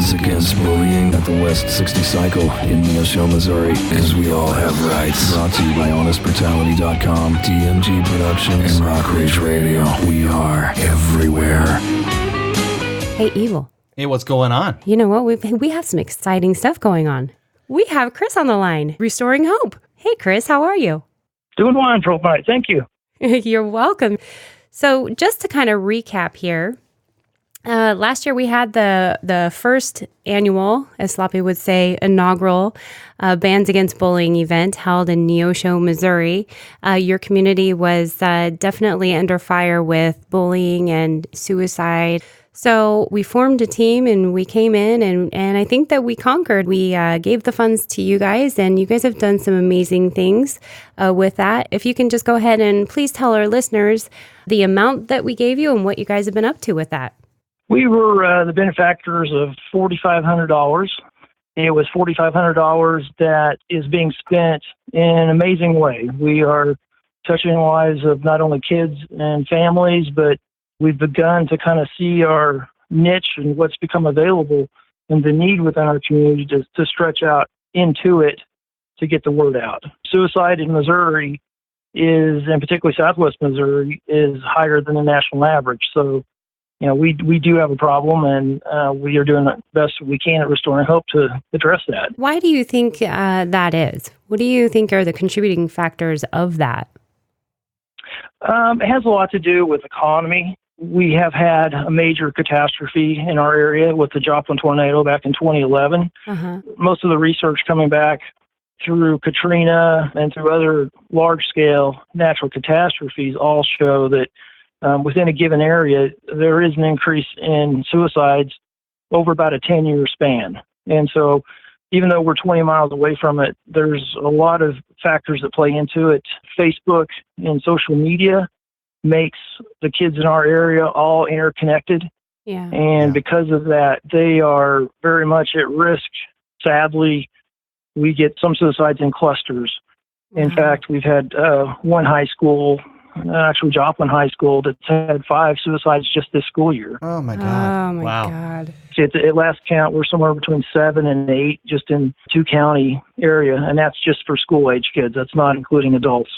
Bands Against Bullying at the West 60 Cycle in Neosho, Missouri, because we all have rights. Brought to you by HonestBrutality.com, DMG Productions, and Rock Rage Radio. We are everywhere. Hey, Evil. Hey, what's going on? You know what? We have some exciting stuff going on. We have Chris on the line, Restoring Hope. Hey, Chris, how are you? Doing wonderful, mate. Thank you. You're welcome. So just to kind of recap here, last year we had the first annual, as Sloppy would say, inaugural Bands Against Bullying event held in Neosho, Missouri. Your community was definitely under fire with bullying and suicide. So we formed a team and we came in and I think that we conquered. We gave the funds to you guys and you guys have done some amazing things with that. If you can just go ahead and please tell our listeners the amount that we gave you and what you guys have been up to with that. We were the benefactors of $4,500. It was $4,500 that is being spent in an amazing way. We are touching the lives of not only kids and families, but we've begun to kind of see our niche and what's become available and the need within our community to stretch out into it to get the word out. Suicide in Missouri is, and particularly Southwest Missouri, is higher than the national average. So, you know, we do have a problem, and we are doing the best we can at Restoring Hope to address that. Why do you think that is? What do you think are the contributing factors of that? It has a lot to do with economy. We have had a major catastrophe in our area with the Joplin tornado back in 2011. Most of the research coming back through Katrina and through other large-scale natural catastrophes all show that within a given area, there is an increase in suicides over about a 10-year span. And so even though we're 20 miles away from it, there's a lot of factors that play into it. Facebook and social media makes the kids in our area all interconnected. And because of that, they are very much at risk. Sadly, we get some suicides in clusters. In fact, we've had one high school, actually Joplin High School, that's had 5 suicides just this school year. Oh, my God. Oh, my God. At last count, we're somewhere between 7 and 8 just in 2-county area, and that's just for school-age kids. That's not including adults.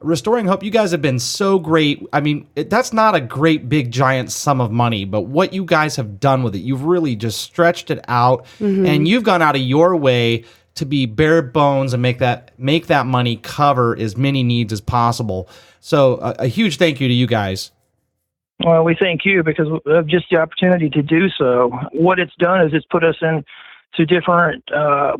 Restoring Hope, you guys have been so great. I mean, that's not a great, big, giant sum of money, but what you guys have done with it, you've really just stretched it out, and you've gone out of your way to be bare bones and make that money cover as many needs as possible. So a huge thank you to you guys. Well, we thank you because of just the opportunity to do so. What it's done is it's put us into different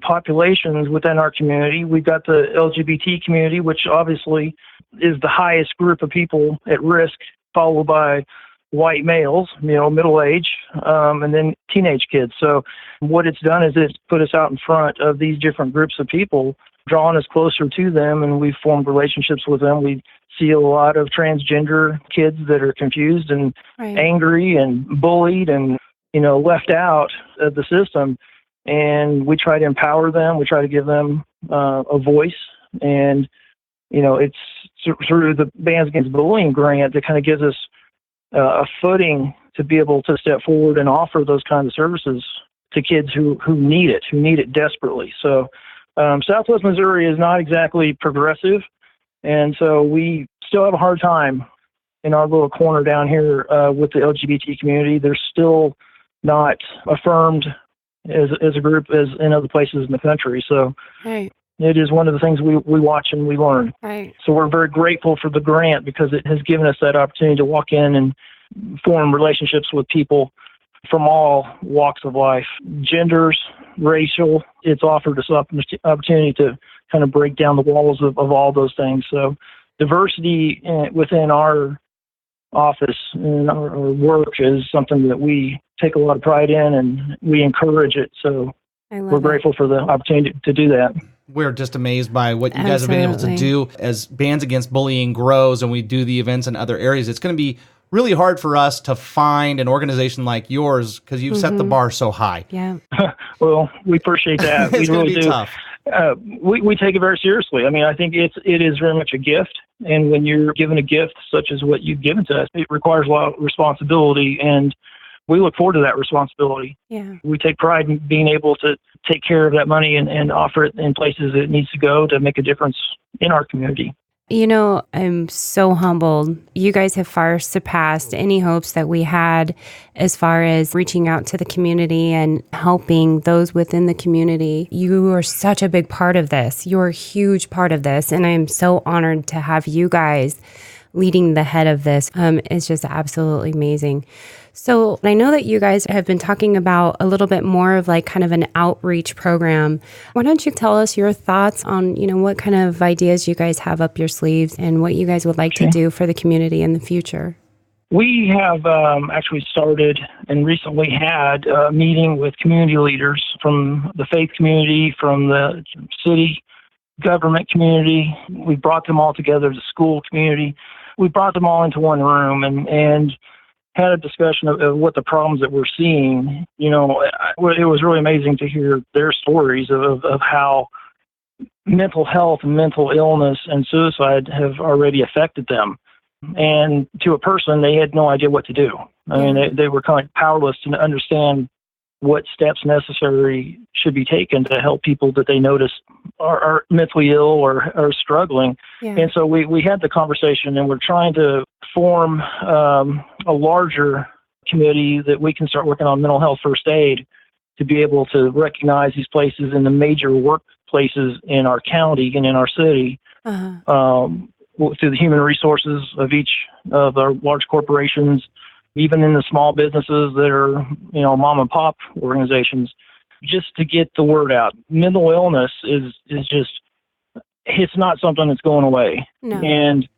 populations within our community. We've got the LGBT community, which obviously is the highest group of people at risk, followed by white males, middle age, and then teenage kids. So what it's done is it's put us out in front of these different groups of people, drawing us closer to them, and we've formed relationships with them. We see a lot of transgender kids that are confused and angry and bullied and, left out of the system. And we try to empower them. We try to give them a voice. And, it's through the Bands Against Bullying grant that kind of gives us a footing to be able to step forward and offer those kinds of services to kids who need it desperately. So Southwest Missouri is not exactly progressive. And so we still have a hard time in our little corner down here with the LGBT community. They're still not affirmed as a group as in other places in the country. So it is one of the things we watch and we learn. So we're very grateful for the grant because it has given us that opportunity to walk in and form relationships with people from all walks of life, genders, racial. It's offered us opportunity to kind of break down the walls of all those things. So diversity within our office and our work is something that we take a lot of pride in and we encourage it. So we're grateful for the opportunity to do that. We're just amazed by what you guys have been able to do as Bands Against Bullying grows and we do the events in other areas. It's going to be really hard for us to find an organization like yours because you've set the bar so high. Well, we appreciate that. It's we really really be do. Tough. We take it very seriously. I mean, I think it is very much a gift. And when you're given a gift such as what you've given to us, it requires a lot of responsibility. And we look forward to that responsibility. Yeah. We take pride in being able to take care of that money and offer it in places it needs to go to make a difference in our community. I'm so humbled. You guys have far surpassed any hopes that we had as far as reaching out to the community and helping those within the community. You are such a big part of this. You're a huge part of this. And I'm so honored to have you guys leading the head of this. It's just absolutely amazing. So I know that you guys have been talking about a little bit more of like kind of an outreach program. Why don't you tell us your thoughts on, what kind of ideas you guys have up your sleeves and what you guys would like to do for the community in the future? We have actually started and recently had a meeting with community leaders from the faith community, from the city government community. We brought them all together, the school community. We brought them all into one room and had a discussion of what the problems that we're seeing. It was really amazing to hear their stories of how mental health and mental illness and suicide have already affected them. And to a person, they had no idea what to do. I mean, they were kind of powerless to understand what steps necessary should be taken to help people that they notice are mentally ill or are struggling. Yeah. And so we had the conversation, and we're trying to form a larger committee that we can start working on mental health first aid to be able to recognize these places in the major workplaces in our county and in our city. Through the human resources of each of our large corporations, even in the small businesses that are, mom and pop organizations, just to get the word out. Mental illness is just, it's not something that's going away. No. And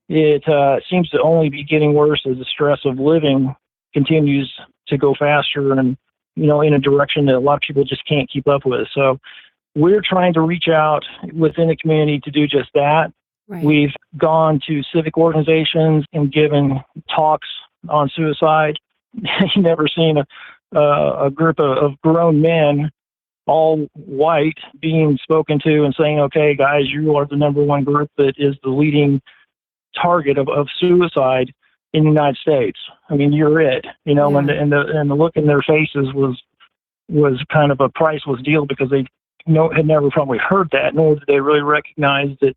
it seems to only be getting worse as the stress of living continues to go faster and, in a direction that a lot of people just can't keep up with. So we're trying to reach out within the community to do just that. Right. We've gone to civic organizations and given talks on suicide. You've never seen a group of grown men, all white, being spoken to and saying, okay, guys, you are the number one group that is the leading target of suicide in the United States. I mean, you're it, and the look in their faces was kind of a priceless deal, because they had never probably heard that, nor did they really recognize that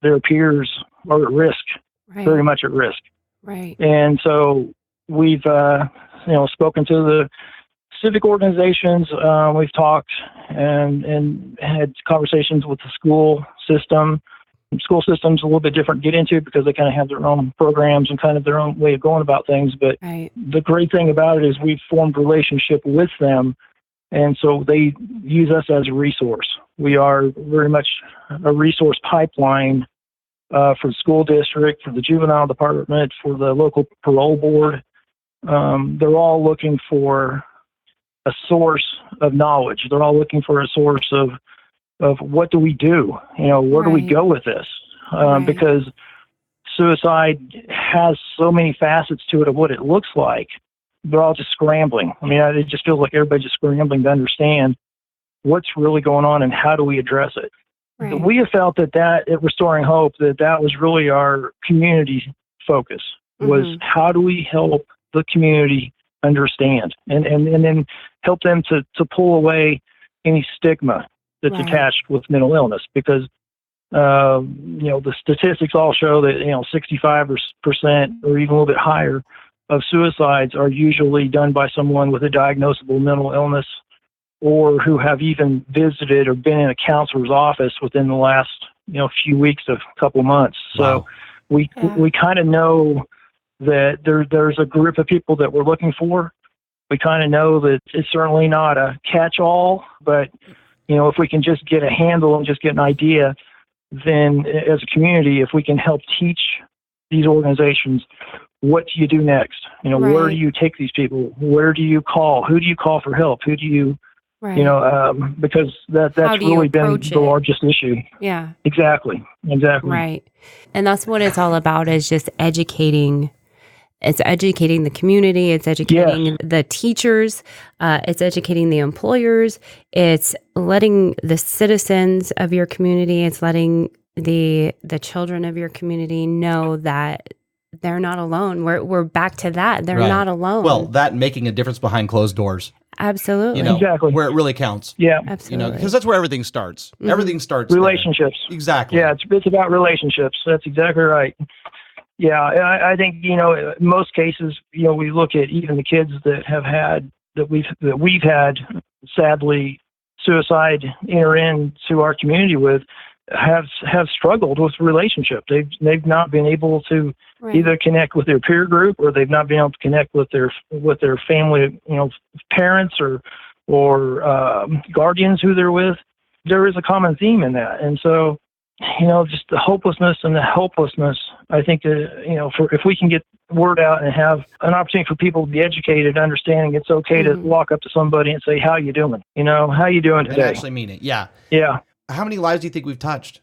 their peers are at risk, very much at risk. Right. And so we've, spoken to the civic organizations. We've talked and had conversations with the school system. School system's a little bit different to get into because they kind of have their own programs and kind of their own way of going about things. But the great thing about it is we've formed a relationship with them. And so they use us as a resource. We are very much a resource pipeline for the school district, for the juvenile department, for the local parole board. They're all looking for a source of knowledge. They're all looking for a source of what do we do? Where do we go with this? Because suicide has so many facets to it of what it looks like. They're all just scrambling. I mean, it just feels like everybody's just scrambling to understand what's really going on and how do we address it. Right. We have felt that at Restoring Hope, that was really our community focus, was how do we help the community understand and then help them to pull away any stigma that's attached with mental illness, because the statistics all show that 65% or even a little bit higher of suicides are usually done by someone with a diagnosable mental illness, or who have even visited or been in a counselor's office within the last few weeks to a couple months. So we kind of know that there's a group of people that we're looking for. We kind of know that it's certainly not a catch-all, but if we can just get a handle and just get an idea, then as a community, if we can help teach these organizations, what do you do next? Where do you take these people? Where do you call? Who do you call for help? Who do you, because that's really been the largest issue. Yeah. Exactly. Right. And that's what it's all about, is just educating. It's educating the community. It's educating the teachers. It's educating the employers. It's letting the citizens of your community, it's letting the children of your community know that they're not alone. We're back to that. They're Right. not alone. Well, that making a difference behind closed doors, absolutely. Exactly. where it really counts. Yeah. Absolutely. Because that's where everything starts. Everything starts Relationships. there. Exactly. Yeah, it's about relationships. That's exactly right. Yeah, I think in most cases, we look at even the kids that we've had, sadly, suicide enter into our community with, have struggled with relationship. They've not been able to either connect with their peer group, or they've not been able to connect with their family, parents or guardians who they're with. There is a common theme in that, and so just the hopelessness and the helplessness. I think if we can get word out and have an opportunity for people to be educated, understanding it's okay to walk up to somebody and say, "How you doing? How you doing today?" And actually mean it. Yeah. Yeah. How many lives do you think we've touched?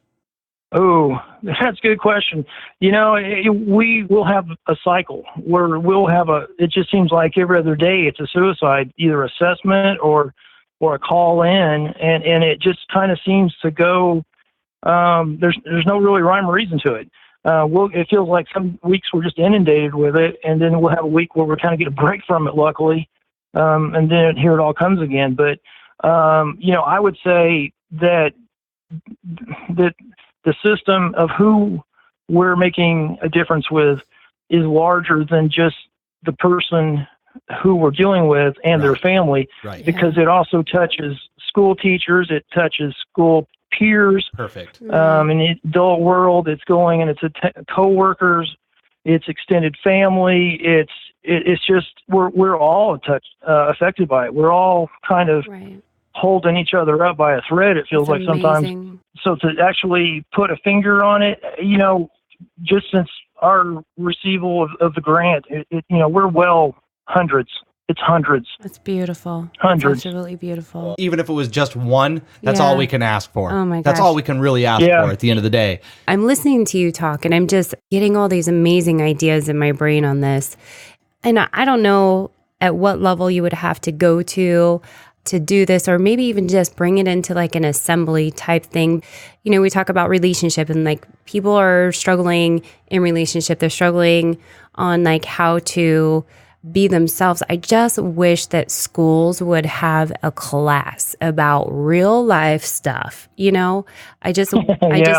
Oh, that's a good question. We will have a cycle where it just seems like every other day it's a suicide, either assessment or a call in, and it just kind of seems to go, there's no really rhyme or reason to it. It feels like some weeks we're just inundated with it, and then we'll have a week where we kind of get a break from it, luckily, and then here it all comes again. But, I would say that the system of who we're making a difference with is larger than just the person who we're dealing with and their family, because it also touches school teachers, it touches school peers. Perfect. In the adult world, it's going and it's co-workers, it's extended family. It's just we're all affected by it. We're all kind of holding each other up by a thread. It feels like sometimes. So to actually put a finger on it, just since our receival of the grant, we're well hundreds. It's hundreds. That's beautiful. Hundreds. That's absolutely beautiful. Even if it was just one, that's all we can ask for. Oh my gosh. That's all we can really ask for at the end of the day. I'm listening to you talk, and I'm just getting all these amazing ideas in my brain on this. And I don't know at what level you would have to go to do this, or maybe even just bring it into like an assembly type thing. We talk about relationship, and like people are struggling in relationship. They're struggling on like how to be themselves. I just wish that schools would have a class about real life stuff. I just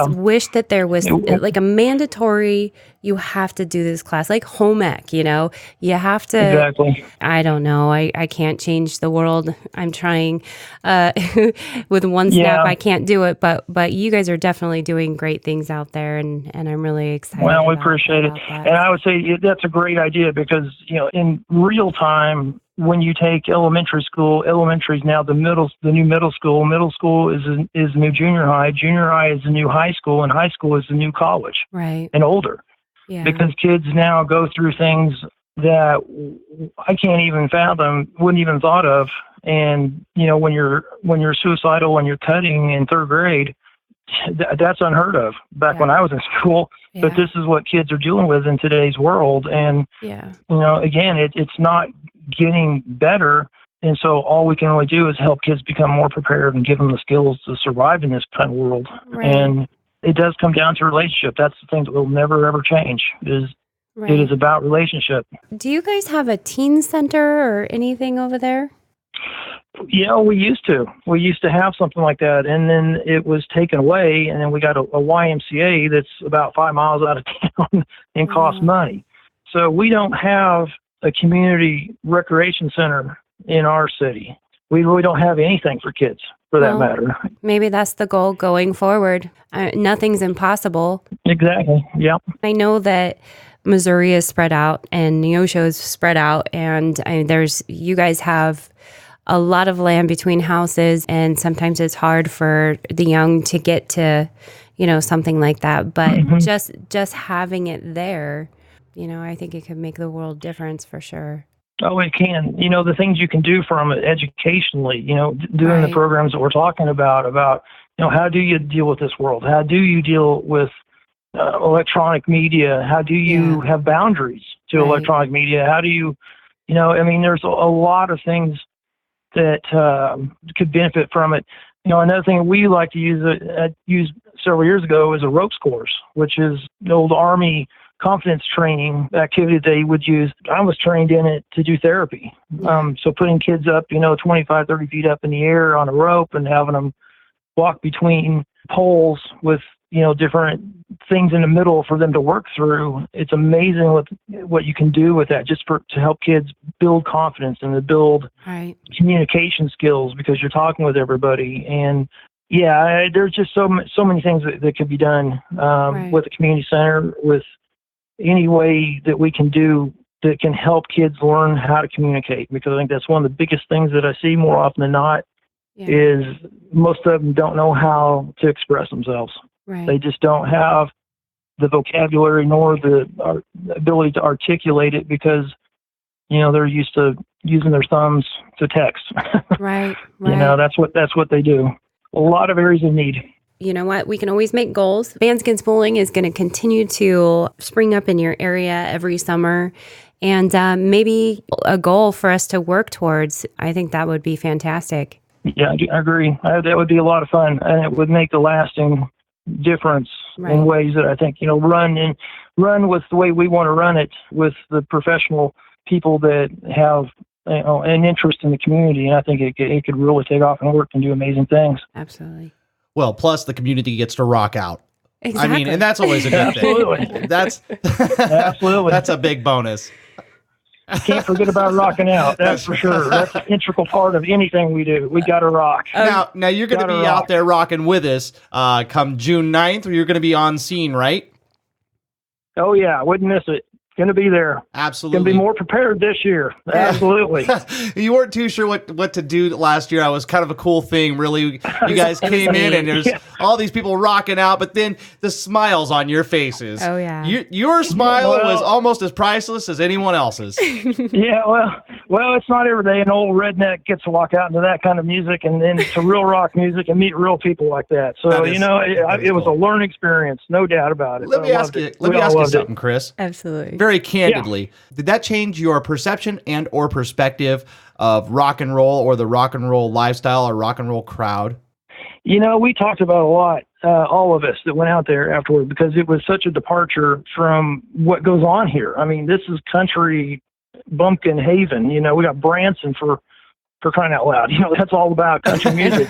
wish that there was like a mandatory, you have to do this class, like home ec, you have to, exactly. I don't know. I can't change the world. I'm trying, with one snap, I can't do it, but you guys are definitely doing great things out there, and I'm really excited. Well, we appreciate it. That. And I would say that's a great idea, because, in real time, when you take elementary is now the new middle school. Middle school is the new junior high. Junior high is the new high school, and high school is the new college. Right. And older. Yeah. Because kids now go through things that I can't even fathom, wouldn't even thought of. And, when you're suicidal and you're cutting in third grade, that's unheard of back when I was in school. Yeah. But this is what kids are dealing with in today's world. And, again, it's not getting better. And so all we can really do is help kids become more prepared and give them the skills to survive in this kind of world. Right. And it does come down to relationship. That's the thing that will never, ever change, is it is about relationship. Do you guys have a teen center or anything over there? We used to. We used to have something like that, and then it was taken away, and then we got a YMCA that's about 5 miles out of town and costs money. So we don't have a community recreation center in our city. We really don't have anything for kids, for that matter. Maybe that's the goal going forward. Nothing's impossible. Exactly. Yeah. I know that Missouri is spread out and Neosho is spread out, and you guys have a lot of land between houses, and sometimes it's hard for the young to get to, something like that. But just having it there, I think it could make the world difference for sure. Oh, it can. The things you can do from it educationally, doing the programs that we're talking about, how do you deal with this world? How do you deal with electronic media? How do you have boundaries to electronic media? How do you, there's a lot of things that could benefit from it. Another thing we like to use several years ago is a ropes course, which is the old Army confidence training activity they would use. I was trained in it to do therapy. So putting kids up, 25, 30 feet up in the air on a rope and having them walk between poles with, different things in the middle for them to work through. It's amazing what you can do with that just to help kids build confidence and to build communication skills because you're talking with everybody. And there's just so many things that could be done with the community center, with any way that we can do that can help kids learn how to communicate, because I think that's one of the biggest things that I see more often than not is most of them don't know how to express themselves. Right. They just don't have the vocabulary nor the ability to articulate it because, they're used to using their thumbs to text. Right. That's what they do. A lot of areas of need. You know what? We can always make goals. Bands Against Bullying is going to continue to spring up in your area every summer. And maybe a goal for us to work towards. I think that would be fantastic. Yeah, I agree. That would be a lot of fun. And it would make a lasting difference in ways that I think, run with the way we want to run it with the professional people that have an interest in the community. And I think it could really take off and work and do amazing things. Absolutely. Well, plus the community gets to rock out. Exactly. I mean, and that's always a good thing. That's Absolutely. That's a big bonus. Can't forget about rocking out. That's for sure. That's an integral part of anything we do. We got to rock. Now you're going to be out there rocking with us come June 9th, or you're going to be on scene, right? Oh, yeah. Wouldn't miss it. Going to be there. Absolutely. Going to be more prepared this year. Absolutely. You weren't too sure what to do last year. It was kind of a cool thing, really. You guys came in and there's all these people rocking out, but then the smiles on your faces. Oh, yeah. Your smile was almost as priceless as anyone else's. Yeah, well, it's not every day an old redneck gets to walk out into that kind of music and then to real rock music and meet real people like that. So, it was a learning experience, no doubt about it. Let me ask you something, Chris. Absolutely. Very candidly, did that change your perception and or perspective of rock and roll or the rock and roll lifestyle or rock and roll crowd? We talked about a lot, all of us that went out there afterward, because it was such a departure from what goes on here. I mean, this is country bumpkin haven. We got Branson for crying out loud. That's all about country music.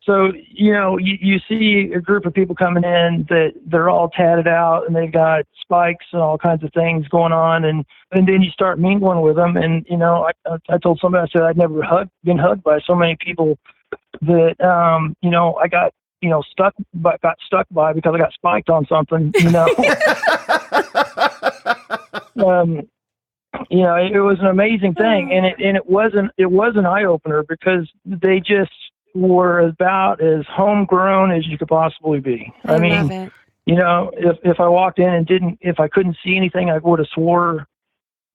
So, you see a group of people coming in that they're all tatted out and they've got spikes and all kinds of things going on. And then you start mingling with them. And, I told somebody, I said, I'd never been hugged by so many people that, I got, got stuck by because I got spiked on something, It was an amazing thing. And it was an eye opener because they just were about as homegrown as you could possibly be. I mean, love it. If I walked in and if I couldn't see anything, I would have swore,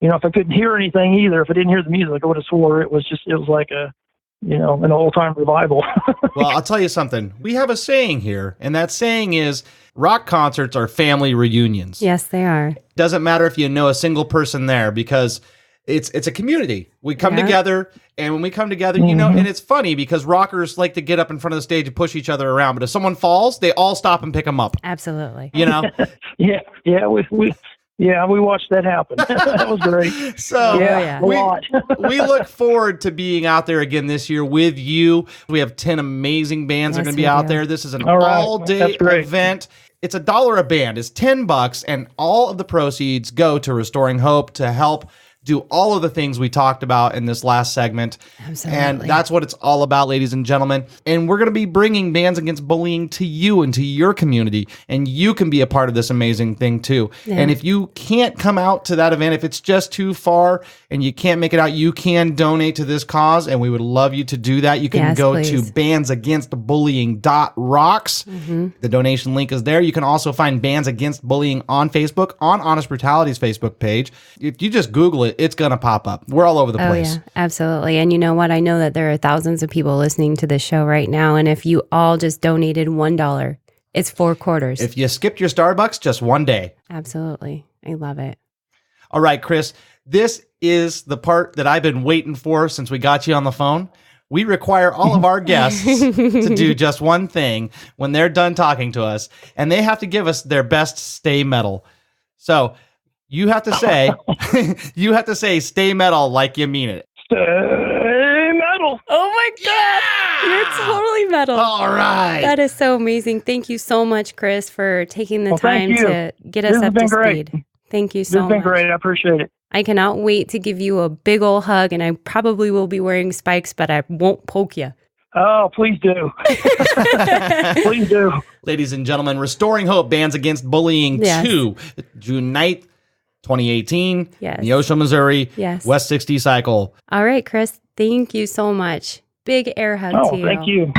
if I couldn't hear anything either, if I didn't hear the music, I would have swore it was like an old time revival. Well, I'll tell you something. We have a saying here, and that saying is rock concerts are family reunions. Yes, they are. Doesn't matter if you know a single person there, because it's a community. We come together, and when we come together, and it's funny because rockers like to get up in front of the stage and push each other around, but if someone falls, they all stop and pick them up. Absolutely. We watched that happen. That was great. So we look forward to being out there again this year with you. We have 10 amazing bands that are going to be out there. This is an all-day event. It's $1 a band. It's $10, and all of the proceeds go to Restoring Hope to help do all of the things we talked about in this last segment. Absolutely. And that's what it's all about, ladies and gentlemen. And we're going to be bringing Bands Against Bullying to you and to your community. And you can be a part of this amazing thing too. Yeah. And if you can't come out to that event, if it's just too far and you can't make it out, you can donate to this cause. And we would love you to do that. You can go to bandsagainstbullying.rocks. The donation link is there. You can also find Bands Against Bullying on Facebook, on Honest Brutality's Facebook page. If you just Google it, it's going to pop up. We're all over the place. Yeah, absolutely. And you know what? I know that there are thousands of people listening to this show right now. And if you all just donated $1, it's 4 quarters. If you skipped your Starbucks just one day. Absolutely. I love it. All right, Chris, this is the part that I've been waiting for since we got you on the phone. We require all of our guests to do just one thing when they're done talking to us, and they have to give us their best stay metal. So you have to say, stay metal like you mean it. Stay metal. Oh my God. You're totally metal. All right. That is so amazing. Thank you so much, Chris, for taking the time thank you. to get us This has up to been great. speed. Thank you This so has been much. great. I appreciate it. I cannot wait to give you a big old hug, and I probably will be wearing spikes, but I won't poke you. Oh, please do. Please do. Ladies and gentlemen, Restoring Hope Bands Against Bullying Yes. 2, June 9th, 2018, Yes. Neosho, Missouri, Yes. West 60 Cycle. All right, Chris. Thank you so much. Big air hug Oh, to you. thank you.